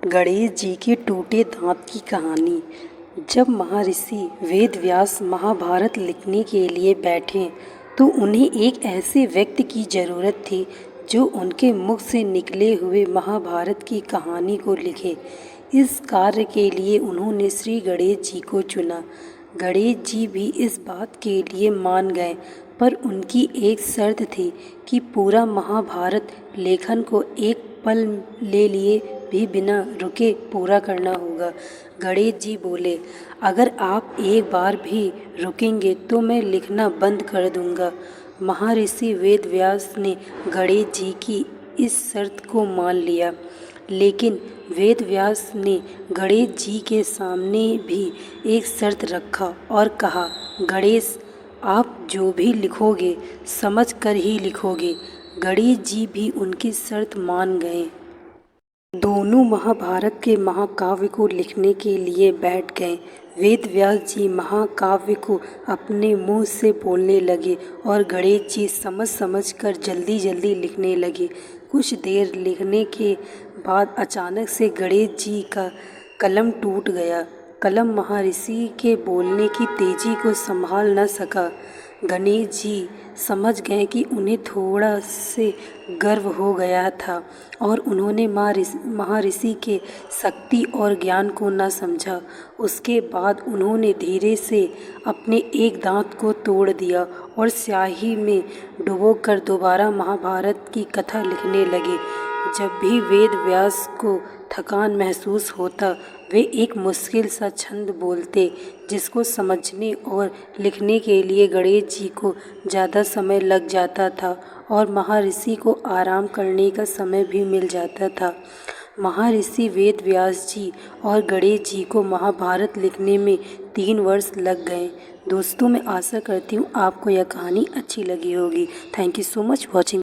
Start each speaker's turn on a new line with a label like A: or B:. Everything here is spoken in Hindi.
A: गणेश जी के टूटे दांत की कहानी। जब महर्षि वेदव्यास महाभारत लिखने के लिए बैठे तो उन्हें एक ऐसे व्यक्ति की ज़रूरत थी जो उनके मुख से निकले हुए महाभारत की कहानी को लिखे। इस कार्य के लिए उन्होंने श्री गणेश जी को चुना। गणेश जी भी इस बात के लिए मान गए, पर उनकी एक शर्त थी कि पूरा महाभारत लेखन को एक पल ले लिए भी बिना रुके पूरा करना होगा। गणेश जी बोले, अगर आप एक बार भी रुकेंगे तो मैं लिखना बंद कर दूंगा। महर्षि वेदव्यास ने गणेश जी की इस शर्त को मान लिया, लेकिन वेदव्यास ने गणेश जी के सामने भी एक शर्त रखा और कहा, गणेश, आप जो भी लिखोगे समझ कर ही लिखोगे। गणेश जी भी उनकी शर्त मान गए। दोनों महाभारत के महाकाव्य को लिखने के लिए बैठ गए। वेदव्यास जी महाकाव्य को अपने मुंह से बोलने लगे और गणेश जी समझ समझ कर जल्दी जल्दी लिखने लगे। कुछ देर लिखने के बाद अचानक से गणेश जी का कलम टूट गया। कलम महर्षि के बोलने की तेजी को संभाल न सका। गणेश जी समझ गए कि उन्हें थोड़ा से गर्व हो गया था और उन्होंने महर्षि के शक्ति और ज्ञान को न समझा। उसके बाद उन्होंने धीरे से अपने एक दांत को तोड़ दिया और स्याही में डुबोकर दोबारा महाभारत की कथा लिखने लगे। जब भी वेदव्यास को थकान महसूस होता, वे एक मुश्किल सा छंद बोलते, जिसको समझने और लिखने के लिए गणेश जी को ज़्यादा समय लग जाता था और महर्षि को आराम करने का समय भी मिल जाता था। महर्षि वेदव्यास जी और गणेश जी को महाभारत लिखने में 3 वर्ष लग गए। दोस्तों, मैं आशा करती हूँ आपको यह कहानी अच्छी लगी होगी। Thank you so much watching.